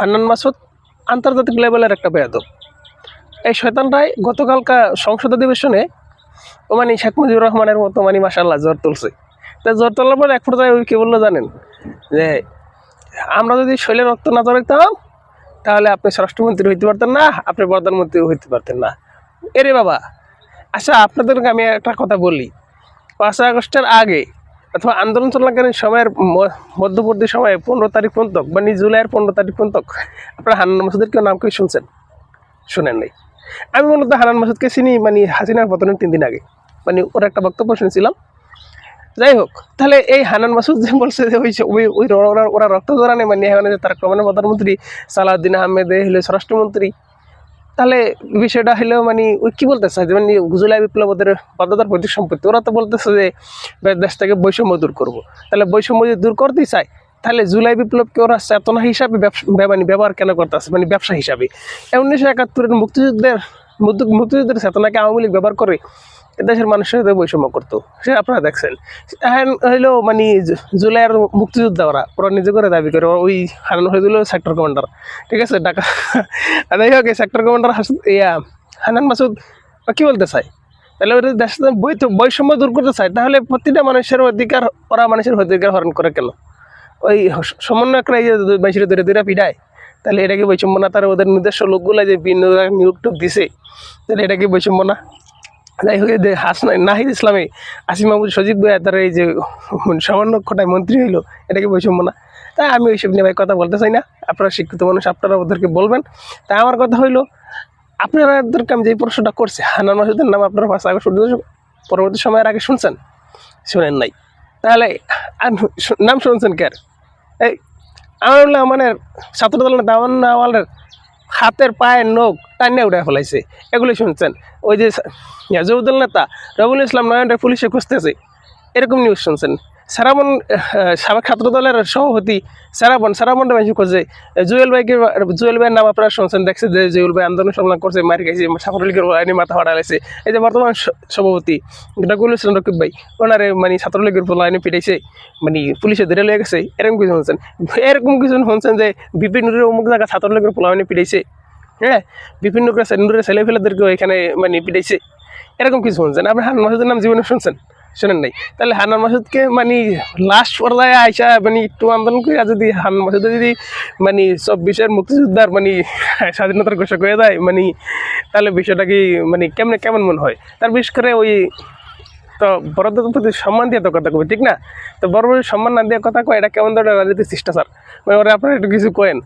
হান্নান মাসুদ আন্তর্জাতিক লেভেলের একটা বেয়াদব। এই শয়তানটাই গতকালকা সংসদ অধিবেশনে ও মানে শেখ মুজিবুর রহমানের মতো মানে মাশাআল্লাহ জ্বর তুলছে। তা জ্বর তোলার পর এক পর্যায়ে ওই কী বললো জানেন, যে আমরা যদি শৈলের রক্ত না জড়াইতাম তাহলে আপনি স্বরাষ্ট্রমন্ত্রী হইতে পারতেন না, আপনি প্রধানমন্ত্রী হইতে পারতেন না। এরে বাবা, আচ্ছা আপনাদেরকে আমি একটা কথা বলি, 5 আগস্টের আগে অথবা আন্দোলন চলাকালীন সময়ের মধ্যবর্তী সময়ে 15 তারিখ পর্যন্ত মানে জুলাইয়ের 15 তারিখ পর্যন্ত আপনারা হান্নান মাসুদের কেউ নাম কি শুনছেন? শুনেন নাই। আমি মূলত হান্নান মাসুদকে চিনি মানে হাসিনার পতনের 3 দিন আগে, মানে ওর একটা বক্তব্য শুনেছিলাম। যাই হোক, তাহলে এই হান্নান মাসুদ যে বলছে যে ওরা রক্ত জড়ানে মানে এখানে যে তারেক রহমানের প্রধানমন্ত্রী, সালাউদ্দিন আহমেদ হলো স্বরাষ্ট্রমন্ত্রী, তাহলে বিষয়টা হলেও মানে ওই কী বলতে চায় যে মানে জুলাই বিপ্লব ওদের বাধ্যতার প্রতীক সম্পত্তি। ওরা তো বলতেছে যে দেশ থেকে বৈষম্য দূর করবো। তাহলে বৈষম্য যদি দূর করতেই চায় তাহলে জুলাই বিপ্লবকে ওরা চেতনা হিসাবে মানে ব্যবহার কেন করতেছে, মানে ব্যবসা হিসাবে। 1971-এর মুক্তিযুদ্ধের চেতনাকে আওয়ামী লীগ ব্যবহার করে দেশের মানুষের সাথে বৈষম্য করতো, সে আপনারা দেখছেন। এখন হইলো মানে জুলাইয়ের মুক্তিযোদ্ধা ওরা নিজে করে দাবি করে ওই হান্নান হইল সেক্টর কমান্ডার, ঠিক আছে ঢাকা। যাই হোক, এই সেক্টর কমান্ডার হান্নান মাসুদ কী বলতে চায়, তাহলে ওরা দেশের বৈষম্য দূর করতে চায়, তাহলে প্রতিটা মানুষের অধিকার ওরা মানুষের অধিকার হরণ করে কেন? ওই সমন্বয়করা এই যে মানুষের ধরে ধরে পিঠায়, তাহলে এটা কি বৈষম্য না? তারা ওদের নিজস্ব লোকগুলো যে নিয়োগ টোক দিছে, তাহলে এটা কি বৈষম্য না? যাই হোক, নাহিদ ইসলামে আসিম মাহমুদ সজীব ভাই তারা এই যে সামান্য খোটায় মন্ত্রী হইলো, এটা কি বৈষম্য না? তাই আমি ওইসব নিয়ে ভাই কথা বলতে চাই না। আপনারা শিক্ষিত মানুষ, আপনারা ওদেরকে বলবেন। তাই আমার কথা হইলো, আপনাদেরকে আমি যে প্রশ্নটা করছি, হান্নান মাসুদের নাম আপনারা 5 আগস্ট পরবর্তী সময়ের আগে শুনছেন? শুনেন নাই। তাহলে নাম শুনছেন কে? এই আমার মানে ছাত্রদল দাওয়ানের হাতের পায়ের নখ টানিয়ে উঠে ফেলাইছে, এগুলি শুনছেন? ওই যে জহুরুল নেতা রবিউল ইসলাম নয়নরে পুলিশে খুঁজতেছে, এরকম নিউজ শুনছেন? সারাবন সাবেক ছাত্রদলের সভাপতি সারাবনটা বেশি করছে। জুয়েল ভাইয়ের নাম আপনারা শুনছেন, দেখছে যে জুয়েল ভাই আন্দোলন সংগ্রাম করছে, মার খাইছে, ছাত্রলীগের আইনি মাথা ফাটা লাগছে। এই যে বর্তমান সভাপতি রকিবুল ইসলাম রকিব ভাই, ওনারে মানে ছাত্রলীগের আইনে পিটাইছে, মানে পুলিশে ধরে লেগে গেছে, এরকম কিছু শুনছেন? এরকম কিছু শুনছেন যে বিভিন্ন অমুক জায়গা ছাত্রলীগের আইনে পিটাইছে, হ্যাঁ, বিভিন্ন নুরের ছেলেফেলেদেরকেও এখানে মানে পিটাইছে, এরকম কিছু শুনছেন? আপনি হান্নান মাসুদের নাম জীবনে শুনছেন? শোনেন নাই। তাহলে হান্নান মাসুদকে মানে লাস্ট পর্যায়ে আইসা মানে একটু আন্দোলন করে যদি হান্নান মাসুদ যদি মানে 24-এর মুক্তিযোদ্ধার মানে স্বাধীনতার ঘোষণা করে দেয়, মানে তাহলে বিষয়টা কি মানে কেমন মনে হয় তার? বিশেষ করে ওই তো বড়দের প্রতি সম্মান দিয়ে তো কথা কবে, ঠিক না? তো বড় সম্মান না দিয়ে কথা কয়, এটা কেমন ধরনের রাজনীতির শিষ্টাচার? মানে ওরা আপনারা একটু কিছু কয়েন।